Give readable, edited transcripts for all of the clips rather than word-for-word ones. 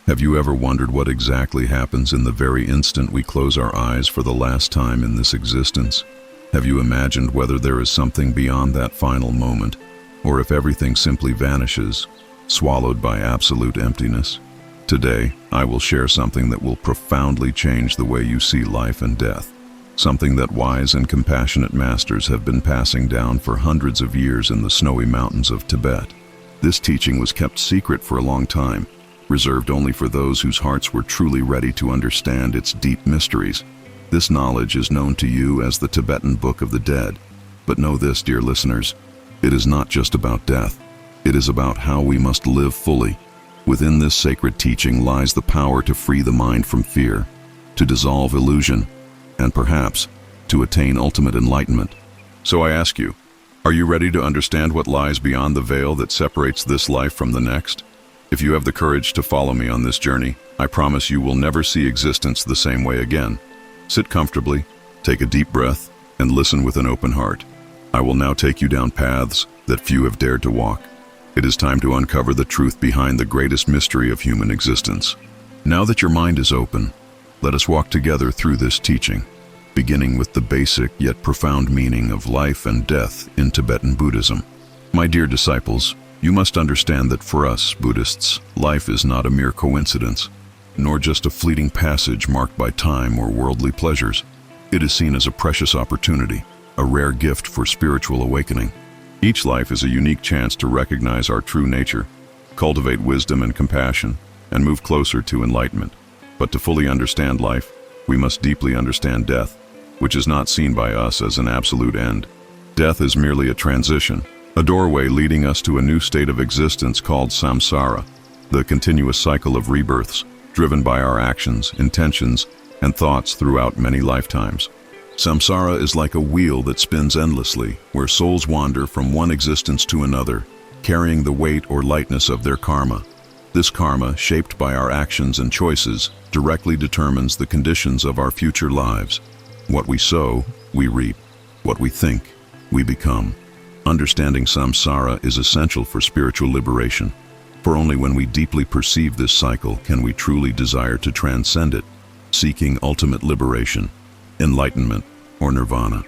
Have you ever wondered what exactly happens in the very instant we close our eyes for the last time in this existence? Have you imagined whether there is something beyond that final moment, or if everything simply vanishes, swallowed by absolute emptiness? Today, I will share something that will profoundly change the way you see life and death, something that wise and compassionate masters have been passing down for hundreds of years in the snowy mountains of Tibet. This teaching was kept secret for a long time, reserved only for those whose hearts were truly ready to understand its deep mysteries. This knowledge is known to you as the Tibetan Book of the Dead. But know this, dear listeners, it is not just about death. It is about how we must live fully. Within this sacred teaching lies the power to free the mind from fear, to dissolve illusion, and perhaps to attain ultimate enlightenment. So I ask you, are you ready to understand what lies beyond the veil that separates this life from the next? If you have the courage to follow me on this journey, I promise you will never see existence the same way again. Sit comfortably, take a deep breath, and listen with an open heart. I will now take you down paths that few have dared to walk. It is time to uncover the truth behind the greatest mystery of human existence. Now that your mind is open, let us walk together through this teaching, beginning with the basic yet profound meaning of life and death in Tibetan Buddhism. My dear disciples, you must understand that for us, Buddhists, life is not a mere coincidence, nor just a fleeting passage marked by time or worldly pleasures. It is seen as a precious opportunity, a rare gift for spiritual awakening. Each life is a unique chance to recognize our true nature, cultivate wisdom and compassion, and move closer to enlightenment. But to fully understand life, we must deeply understand death, which is not seen by us as an absolute end. Death is merely a transition, a doorway leading us to a new state of existence called samsara, the continuous cycle of rebirths, driven by our actions, intentions, and thoughts throughout many lifetimes. Samsara is like a wheel that spins endlessly, where souls wander from one existence to another, carrying the weight or lightness of their karma. This karma, shaped by our actions and choices, directly determines the conditions of our future lives. What we sow, we reap. What we think, we become. Understanding samsara is essential for spiritual liberation, for only when we deeply perceive this cycle can we truly desire to transcend it, seeking ultimate liberation, enlightenment, or nirvana.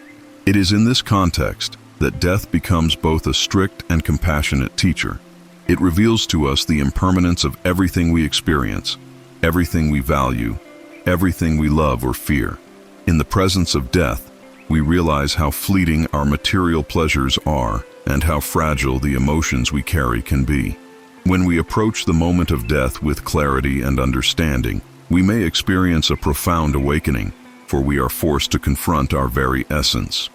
It is in this context that death becomes both a strict and compassionate teacher. It reveals to us the impermanence of everything we experience, everything we value, everything we love or fear. In the presence of death, we realize how fleeting our material pleasures are and how fragile the emotions we carry can be. When we approach the moment of death with clarity and understanding, we may experience a profound awakening, for we are forced to confront our very essence.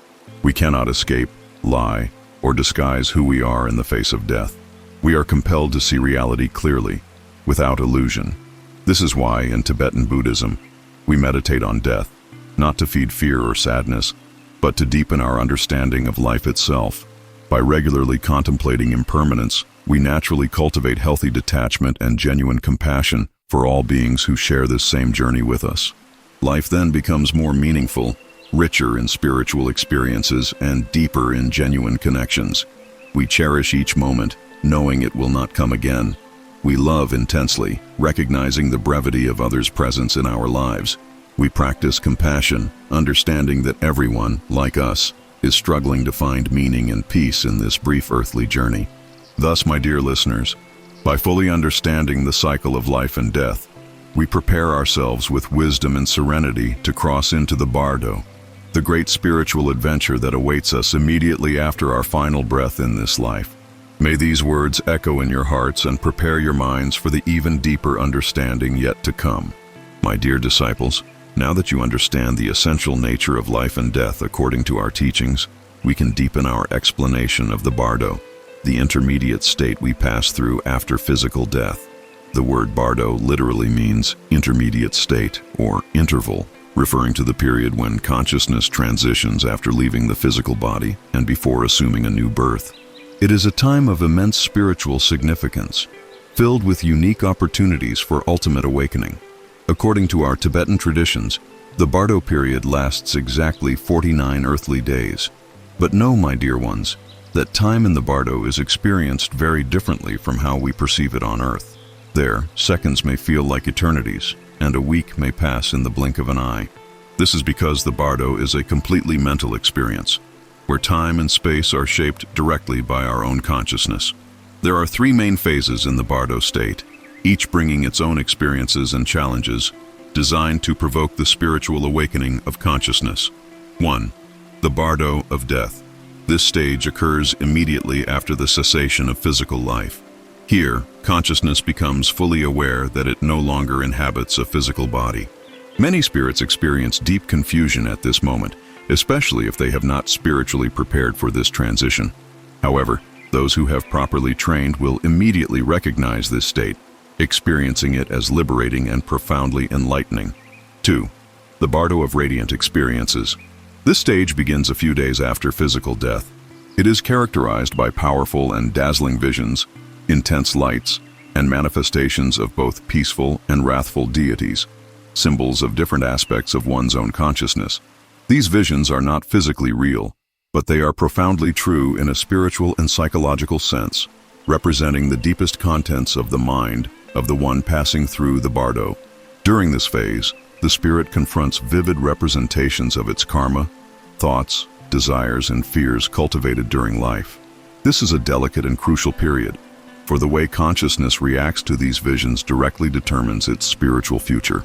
We cannot escape, lie, or disguise who we are in the face of death. We are compelled to see reality clearly, without illusion. This is why, in Tibetan Buddhism, we meditate on death, not to feed fear or sadness, but to deepen our understanding of life itself. By regularly contemplating impermanence, we naturally cultivate healthy detachment and genuine compassion for all beings who share this same journey with us. Life then becomes more meaningful, richer in spiritual experiences, and deeper in genuine connections. We cherish each moment, knowing it will not come again. We love intensely, recognizing the brevity of others' presence in our lives. We practice compassion, understanding that everyone, like us, is struggling to find meaning and peace in this brief earthly journey. Thus, my dear listeners, by fully understanding the cycle of life and death, we prepare ourselves with wisdom and serenity to cross into the bardo, the great spiritual adventure that awaits us immediately after our final breath in this life. May these words echo in your hearts and prepare your minds for the even deeper understanding yet to come. My dear disciples, now that you understand the essential nature of life and death according to our teachings, we can deepen our explanation of the bardo, the intermediate state we pass through after physical death. The word bardo literally means intermediate state or interval, referring to the period when consciousness transitions after leaving the physical body and before assuming a new birth. It is a time of immense spiritual significance, filled with unique opportunities for ultimate awakening. According to our Tibetan traditions, the bardo period lasts exactly 49 earthly days. But know, my dear ones, that time in the bardo is experienced very differently from how we perceive it on earth. There, seconds may feel like eternities, and a week may pass in the blink of an eye. This is because the bardo is a completely mental experience, where time and space are shaped directly by our own consciousness. There are three main phases in the bardo state, each bringing its own experiences and challenges, designed to provoke the spiritual awakening of consciousness. 1. The bardo of death. This stage occurs immediately after the cessation of physical life. Here, consciousness becomes fully aware that it no longer inhabits a physical body. Many spirits experience deep confusion at this moment, especially if they have not spiritually prepared for this transition. However, those who have properly trained will immediately recognize this state, experiencing it as liberating and profoundly enlightening. 2. The bardo of radiant experiences. This stage begins a few days after physical death. It is characterized by powerful and dazzling visions, intense lights, and manifestations of both peaceful and wrathful deities, symbols of different aspects of one's own consciousness. These visions are not physically real, but they are profoundly true in a spiritual and psychological sense, representing the deepest contents of the mind of the one passing through the bardo. During this phase, the spirit confronts vivid representations of its karma, thoughts, desires, and fears cultivated during life. This is a delicate and crucial period, for the way consciousness reacts to these visions directly determines its spiritual future.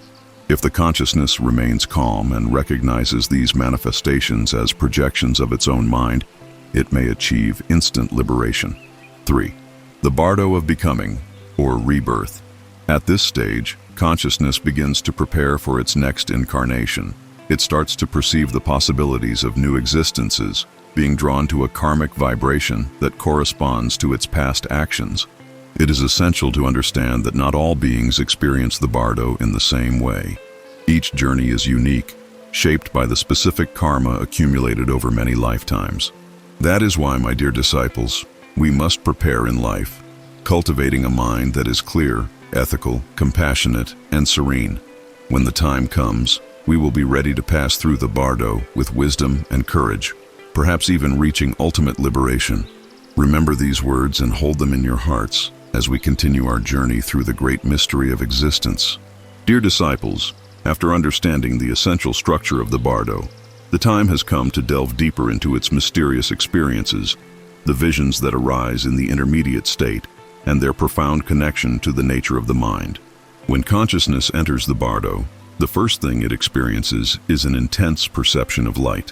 If the consciousness remains calm and recognizes these manifestations as projections of its own mind, it may achieve instant liberation. 3. The bardo of becoming, or rebirth. At this stage, consciousness begins to prepare for its next incarnation. It starts to perceive the possibilities of new existences, being drawn to a karmic vibration that corresponds to its past actions. It is essential to understand that not all beings experience the bardo in the same way. Each journey is unique, shaped by the specific karma accumulated over many lifetimes. That is why, my dear disciples, we must prepare in life, cultivating a mind that is clear, ethical, compassionate, and serene. When the time comes, we will be ready to pass through the bardo with wisdom and courage, perhaps even reaching ultimate liberation. Remember these words and hold them in your hearts as we continue our journey through the great mystery of existence. Dear disciples, after understanding the essential structure of the bardo, the time has come to delve deeper into its mysterious experiences, the visions that arise in the intermediate state, and their profound connection to the nature of the mind. When consciousness enters the bardo, the first thing it experiences is an intense perception of light.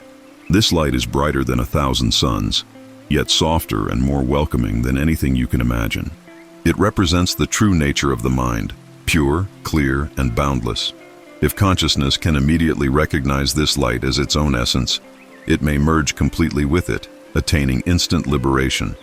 This light is brighter than 1,000 suns, yet softer and more welcoming than anything you can imagine. It represents the true nature of the mind, pure, clear, and boundless. If consciousness can immediately recognize this light as its own essence, it may merge completely with it, attaining instant liberation,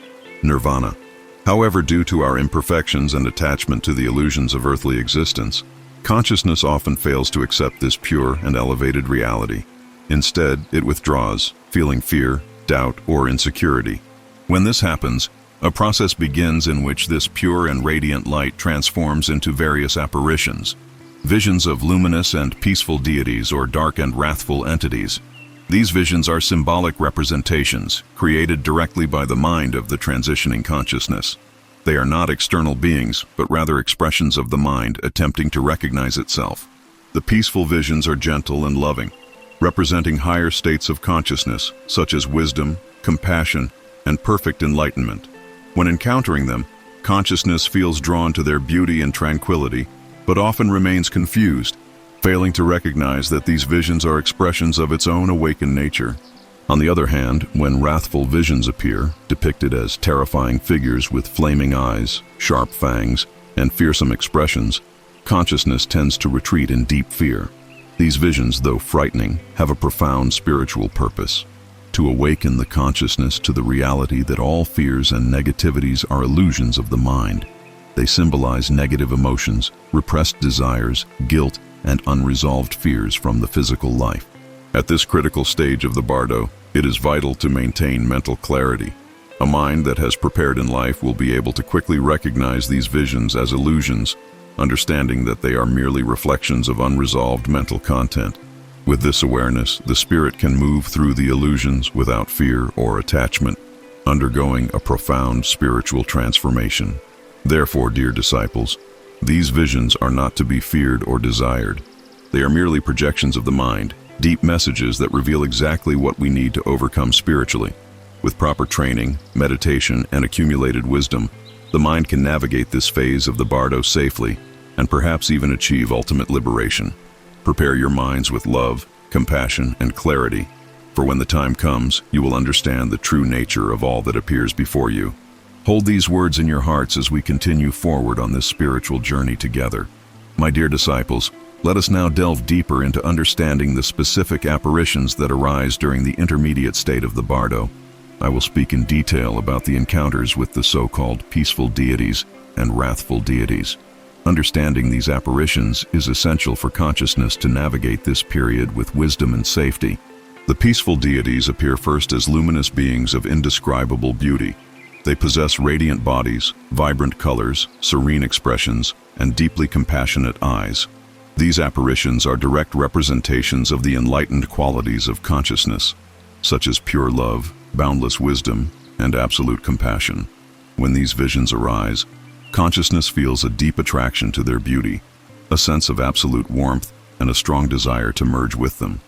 nirvana. However, due to our imperfections and attachment to the illusions of earthly existence, consciousness often fails to accept this pure and elevated reality. Instead, it withdraws, feeling fear, doubt, or insecurity. When this happens, a process begins in which this pure and radiant light transforms into various apparitions, visions of luminous and peaceful deities or dark and wrathful entities. These visions are symbolic representations created directly by the mind of the transitioning consciousness. They are not external beings, but rather expressions of the mind attempting to recognize itself. The peaceful visions are gentle and loving, representing higher states of consciousness, such as wisdom, compassion, and perfect enlightenment. When encountering them, consciousness feels drawn to their beauty and tranquility, but often remains confused, failing to recognize that these visions are expressions of its own awakened nature. On the other hand, when wrathful visions appear, depicted as terrifying figures with flaming eyes, sharp fangs, and fearsome expressions, consciousness tends to retreat in deep fear. These visions, though frightening, have a profound spiritual purpose: to awaken the consciousness to the reality that all fears and negativities are illusions of the mind. They symbolize negative emotions, repressed desires, guilt, and unresolved fears from the physical life. At this critical stage of the bardo, it is vital to maintain mental clarity. A mind that has prepared in life will be able to quickly recognize these visions as illusions, understanding that they are merely reflections of unresolved mental content. With this awareness, the spirit can move through the illusions without fear or attachment, undergoing a profound spiritual transformation. Therefore, dear disciples, These visions are not to be feared or desired. They are merely projections of the mind, deep messages that reveal exactly what we need to overcome spiritually. With proper training, meditation, and accumulated wisdom, the mind can navigate this phase of the bardo safely and perhaps even achieve ultimate liberation. Prepare your minds with love, compassion, and clarity, for when the time comes, you will understand the true nature of all that appears before you. Hold these words in your hearts as we continue forward on this spiritual journey together. My dear disciples, let us now delve deeper into understanding the specific apparitions that arise during the intermediate state of the bardo. I will speak in detail about the encounters with the so-called peaceful deities and wrathful deities. Understanding these apparitions is essential for consciousness to navigate this period with wisdom and safety. The peaceful deities appear first as luminous beings of indescribable beauty. They possess radiant bodies, vibrant colors, serene expressions, and deeply compassionate eyes. These apparitions are direct representations of the enlightened qualities of consciousness, such as pure love, boundless wisdom, and absolute compassion. When these visions arise, consciousness feels a deep attraction to their beauty, a sense of absolute warmth, and a strong desire to merge with them.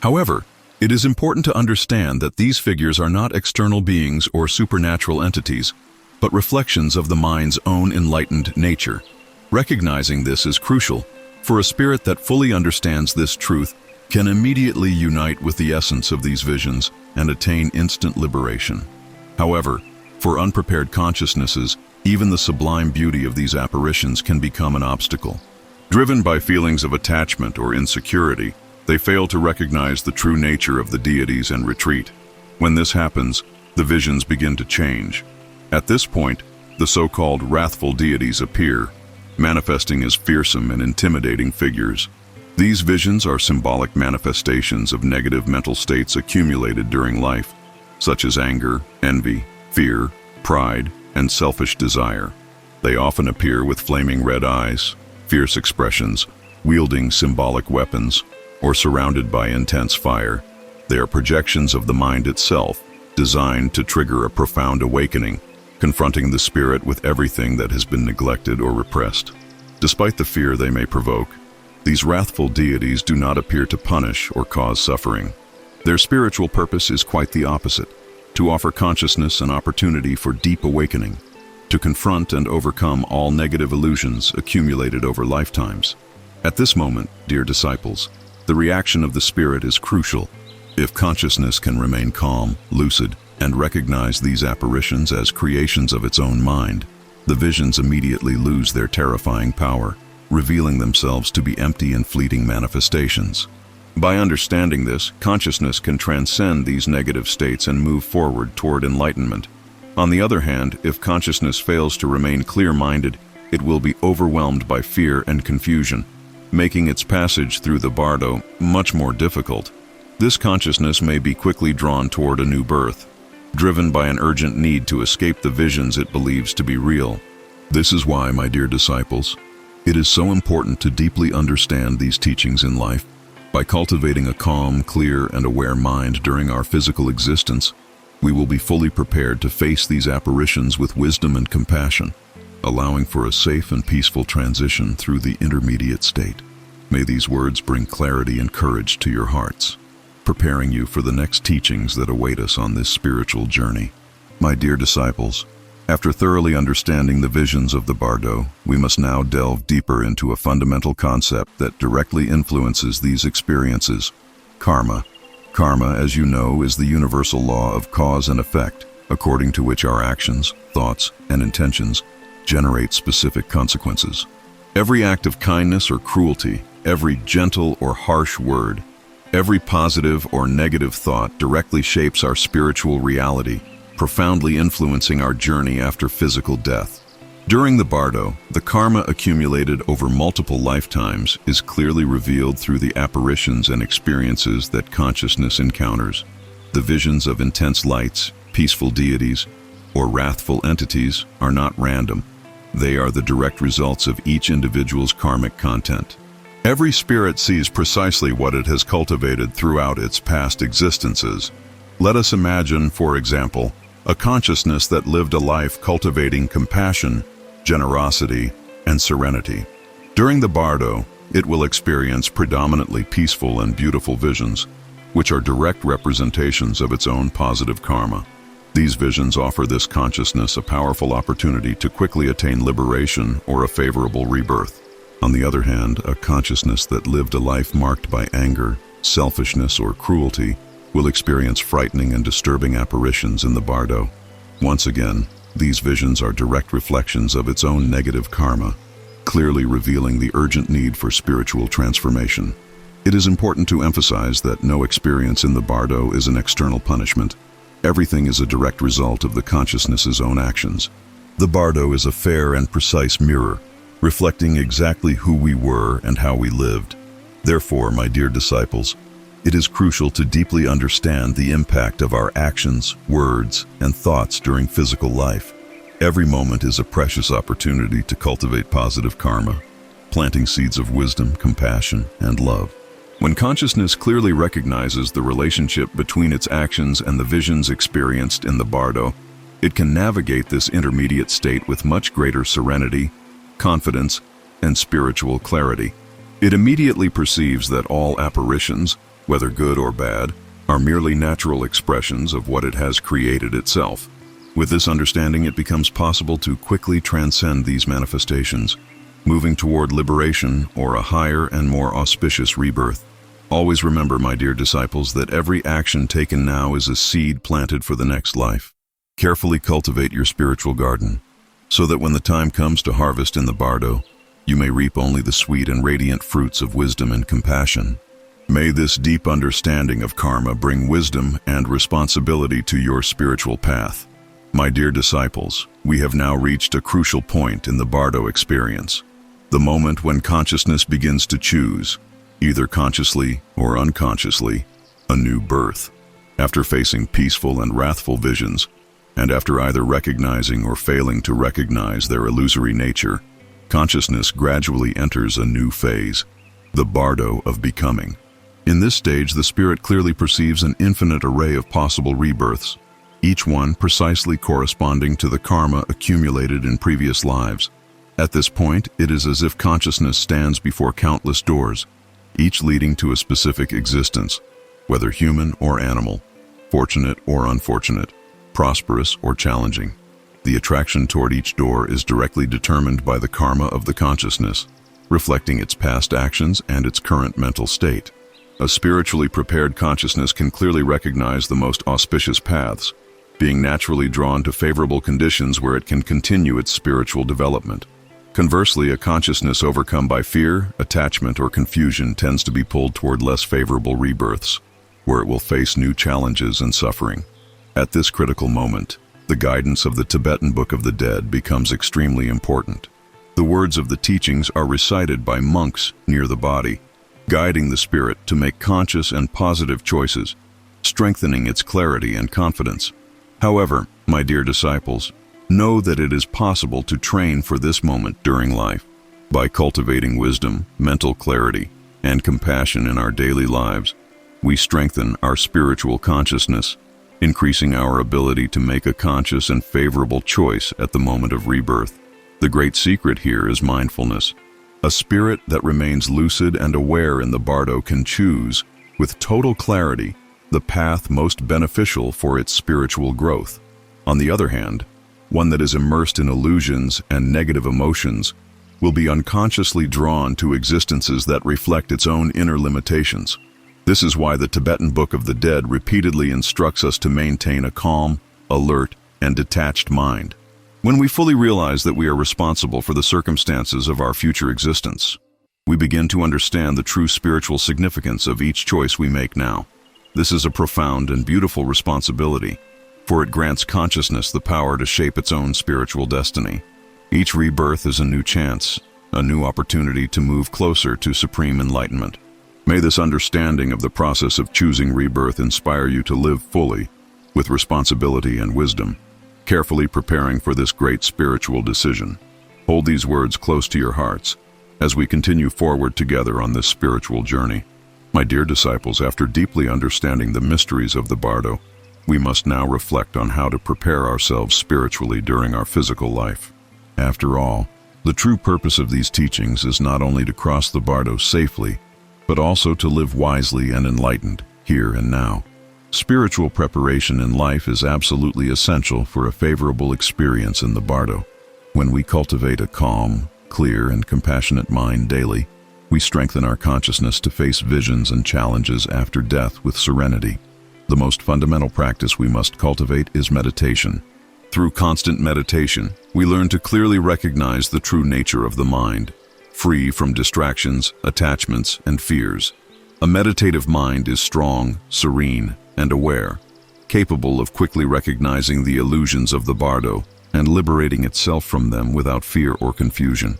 However, it is important to understand that these figures are not external beings or supernatural entities, but reflections of the mind's own enlightened nature. Recognizing this is crucial, for a spirit that fully understands this truth can immediately unite with the essence of these visions and attain instant liberation. However, for unprepared consciousnesses, even the sublime beauty of these apparitions can become an obstacle. Driven by feelings of attachment or insecurity, they fail to recognize the true nature of the deities and retreat. When this happens, the visions begin to change. At this point, the so-called wrathful deities appear, manifesting as fearsome and intimidating figures. These visions are symbolic manifestations of negative mental states accumulated during life, such as anger, envy, fear, pride, and selfish desire. They often appear with flaming red eyes, fierce expressions, wielding symbolic weapons, or surrounded by intense fire. They are projections of the mind itself, designed to trigger a profound awakening, confronting the spirit with everything that has been neglected or repressed. Despite the fear they may provoke, these wrathful deities do not appear to punish or cause suffering. Their spiritual purpose is quite the opposite: to offer consciousness an opportunity for deep awakening, to confront and overcome all negative illusions accumulated over lifetimes. At this moment, dear disciples, the reaction of the spirit is crucial. If consciousness can remain calm, lucid, and recognize these apparitions as creations of its own mind, the visions immediately lose their terrifying power, revealing themselves to be empty and fleeting manifestations. By understanding this, consciousness can transcend these negative states and move forward toward enlightenment. On the other hand, if consciousness fails to remain clear-minded, it will be overwhelmed by fear and confusion, making its passage through the bardo much more difficult. This consciousness may be quickly drawn toward a new birth, driven by an urgent need to escape the visions it believes to be real. This is why, my dear disciples, it is so important to deeply understand these teachings in life. By cultivating a calm, clear, and aware mind during our physical existence, we will be fully prepared to face these apparitions with wisdom and compassion, allowing for a safe and peaceful transition through the intermediate state. May these words bring clarity and courage to your hearts, preparing you for the next teachings that await us on this spiritual journey. My dear disciples, after thoroughly understanding the visions of the bardo, we must now delve deeper into a fundamental concept that directly influences these experiences: karma. Karma, as you know, is the universal law of cause and effect, according to which our actions, thoughts, and intentions generate specific consequences. Every act of kindness or cruelty, every gentle or harsh word, every positive or negative thought directly shapes our spiritual reality, profoundly influencing our journey after physical death. During the bardo, the karma accumulated over multiple lifetimes is clearly revealed through the apparitions and experiences that consciousness encounters. The visions of intense lights, peaceful deities, or wrathful entities are not random. They are the direct results of each individual's karmic content. Every spirit sees precisely what it has cultivated throughout its past existences. Let us imagine, for example, a consciousness that lived a life cultivating compassion, generosity, and serenity. During the bardo, it will experience predominantly peaceful and beautiful visions, which are direct representations of its own positive karma. These visions offer this consciousness a powerful opportunity to quickly attain liberation or a favorable rebirth. On the other hand, a consciousness that lived a life marked by anger, selfishness, or cruelty will experience frightening and disturbing apparitions in the bardo. Once again, these visions are direct reflections of its own negative karma, clearly revealing the urgent need for spiritual transformation. It is important to emphasize that no experience in the bardo is an external punishment. Everything is a direct result of the consciousness's own actions. The bardo is a fair and precise mirror, reflecting exactly who we were and how we lived. Therefore, my dear disciples, it is crucial to deeply understand the impact of our actions, words, and thoughts during physical life. Every moment is a precious opportunity to cultivate positive karma, planting seeds of wisdom, compassion, and love. When consciousness clearly recognizes the relationship between its actions and the visions experienced in the bardo, it can navigate this intermediate state with much greater serenity, confidence, and spiritual clarity. It immediately perceives that all apparitions, whether good or bad, are merely natural expressions of what it has created itself. With this understanding, it becomes possible to quickly transcend these manifestations, moving toward liberation or a higher and more auspicious rebirth. Always remember, my dear disciples, that every action taken now is a seed planted for the next life. Carefully cultivate your spiritual garden, so that when the time comes to harvest in the bardo, you may reap only the sweet and radiant fruits of wisdom and compassion. May this deep understanding of karma bring wisdom and responsibility to your spiritual path. My dear disciples, we have now reached a crucial point in the bardo experience, the moment when consciousness begins to choose, either consciously or unconsciously, a new birth. After facing peaceful and wrathful visions, and after either recognizing or failing to recognize their illusory nature, consciousness gradually enters a new phase, the bardo of becoming. In this stage, the spirit clearly perceives an infinite array of possible rebirths, each one precisely corresponding to the karma accumulated in previous lives. At this point, it is as if consciousness stands before countless doors, each leading to a specific existence, whether human or animal, fortunate or unfortunate, prosperous or challenging. The attraction toward each door is directly determined by the karma of the consciousness, reflecting its past actions and its current mental state. A spiritually prepared consciousness can clearly recognize the most auspicious paths, being naturally drawn to favorable conditions where it can continue its spiritual development. Conversely, a consciousness overcome by fear, attachment, or confusion tends to be pulled toward less favorable rebirths, where it will face new challenges and suffering. At this critical moment, the guidance of the Tibetan Book of the Dead becomes extremely important. The words of the teachings are recited by monks near the body, guiding the spirit to make conscious and positive choices, strengthening its clarity and confidence. However, my dear disciples, know that it is possible to train for this moment during life. By cultivating wisdom, mental clarity, and compassion in our daily lives, we strengthen our spiritual consciousness, increasing our ability to make a conscious and favorable choice at the moment of rebirth. The great secret here is mindfulness. A spirit that remains lucid and aware in the bardo can choose, with total clarity, the path most beneficial for its spiritual growth. On the other hand, one that is immersed in illusions and negative emotions will be unconsciously drawn to existences that reflect its own inner limitations. This is why the Tibetan Book of the Dead repeatedly instructs us to maintain a calm, alert, and detached mind. When we fully realize that we are responsible for the circumstances of our future existence, we begin to understand the true spiritual significance of each choice we make now. This is a profound and beautiful responsibility, for it grants consciousness the power to shape its own spiritual destiny. Each rebirth is a new chance, a new opportunity to move closer to supreme enlightenment. May this understanding of the process of choosing rebirth inspire you to live fully, with responsibility and wisdom, carefully preparing for this great spiritual decision. Hold these words close to your hearts as we continue forward together on this spiritual journey. My dear disciples, after deeply understanding the mysteries of the bardo, we must now reflect on how to prepare ourselves spiritually during our physical life. After all, The true purpose of these teachings is not only to cross the bardo safely, but also to live wisely and enlightened, here and now. Spiritual preparation in life is absolutely essential for a favorable experience in the bardo. When we cultivate a calm, clear, and compassionate mind daily, we strengthen our consciousness to face visions and challenges after death with serenity. The most fundamental practice we must cultivate is meditation. Through constant meditation, we learn to clearly recognize the true nature of the mind, free from distractions, attachments, and fears. A meditative mind is strong, serene, and aware, capable of quickly recognizing the illusions of the bardo and liberating itself from them without fear or confusion.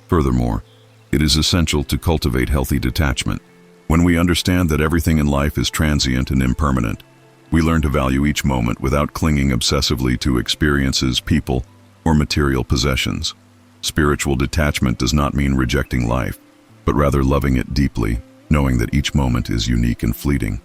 Furthermore, it is essential to cultivate healthy detachment. When we understand that everything in life is transient and impermanent, we learn to value each moment without clinging obsessively to experiences, people, or material possessions. Spiritual detachment does not mean rejecting life, but rather loving it deeply, knowing that each moment is unique and fleeting.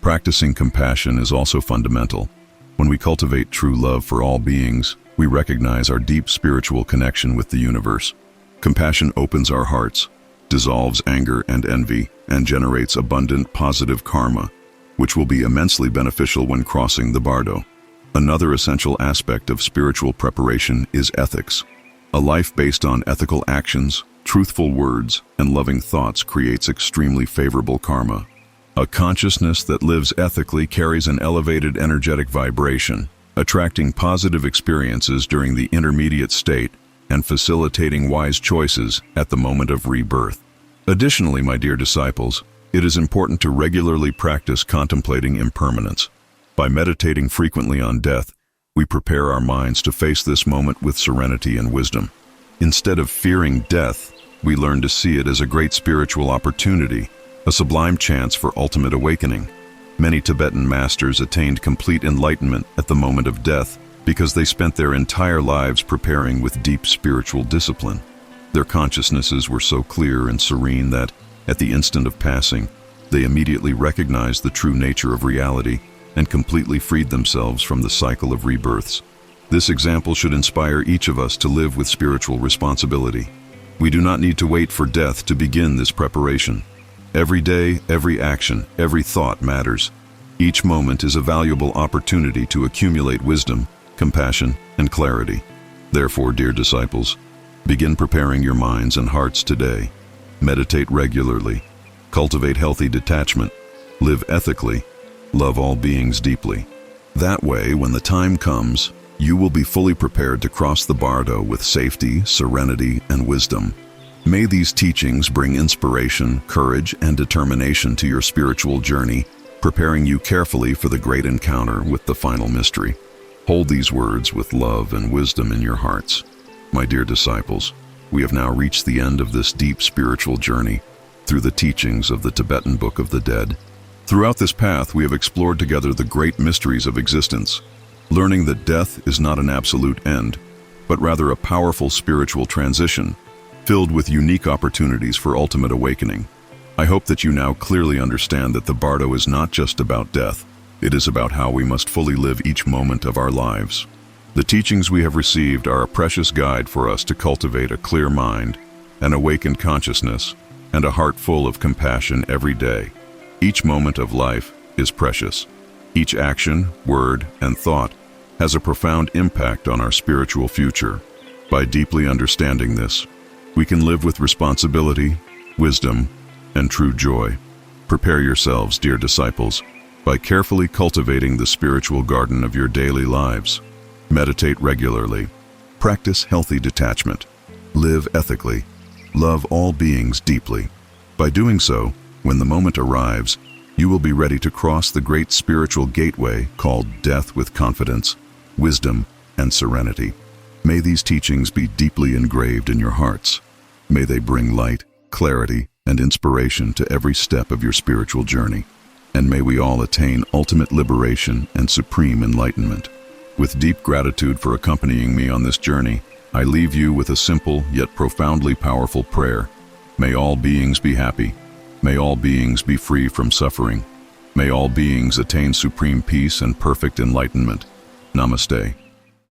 Practicing compassion is also fundamental. When we cultivate true love for all beings, we recognize our deep spiritual connection with the universe. Compassion opens our hearts, dissolves anger and envy, and generates abundant positive karma, which will be immensely beneficial when crossing the bardo. Another essential aspect of spiritual preparation is ethics. A life based on ethical actions, truthful words, and loving thoughts creates extremely favorable karma. A consciousness that lives ethically carries an elevated energetic vibration, attracting positive experiences during the intermediate state and facilitating wise choices at the moment of rebirth. Additionally, my dear disciples, it is important to regularly practice contemplating impermanence. By meditating frequently on death, we prepare our minds to face this moment with serenity and wisdom. Instead of fearing death, we learn to see it as a great spiritual opportunity, a sublime chance for ultimate awakening. Many Tibetan masters attained complete enlightenment at the moment of death because they spent their entire lives preparing with deep spiritual discipline. Their consciousnesses were so clear and serene that, at the instant of passing, they immediately recognized the true nature of reality and completely freed themselves from the cycle of rebirths. This example should inspire each of us to live with spiritual responsibility. We do not need to wait for death to begin this preparation. Every day, every action, every thought matters. Each moment is a valuable opportunity to accumulate wisdom, compassion, and clarity. Therefore, dear disciples, begin preparing your minds and hearts today. Meditate regularly, cultivate healthy detachment, live ethically, love all beings deeply. That way, when the time comes, you will be fully prepared to cross the bardo with safety, serenity, and wisdom. May these teachings bring inspiration, courage, and determination to your spiritual journey, preparing you carefully for the great encounter with the final mystery. Hold these words with love and wisdom in your hearts. My dear disciples, we have now reached the end of this deep spiritual journey through the teachings of the Tibetan Book of the Dead. Throughout this path, we have explored together the great mysteries of existence, learning that death is not an absolute end, but rather a powerful spiritual transition, filled with unique opportunities for ultimate awakening. I hope that you now clearly understand that the bardo is not just about death. It is about how we must fully live each moment of our lives. The teachings we have received are a precious guide for us to cultivate a clear mind, an awakened consciousness, and a heart full of compassion every day. Each moment of life is precious. Each action, word, and thought has a profound impact on our spiritual future. By deeply understanding this, we can live with responsibility, wisdom, and true joy. Prepare yourselves, dear disciples, by carefully cultivating the spiritual garden of your daily lives. Meditate regularly, practice healthy detachment, live ethically, love all beings deeply. By doing so, when the moment arrives, you will be ready to cross the great spiritual gateway called death with confidence, wisdom, and serenity. May these teachings be deeply engraved in your hearts. May they bring light, clarity, and inspiration to every step of your spiritual journey. And may we all attain ultimate liberation and supreme enlightenment. With deep gratitude for accompanying me on this journey, I leave you with a simple yet profoundly powerful prayer. May all beings be happy. May all beings be free from suffering. May all beings attain supreme peace and perfect enlightenment. Namaste.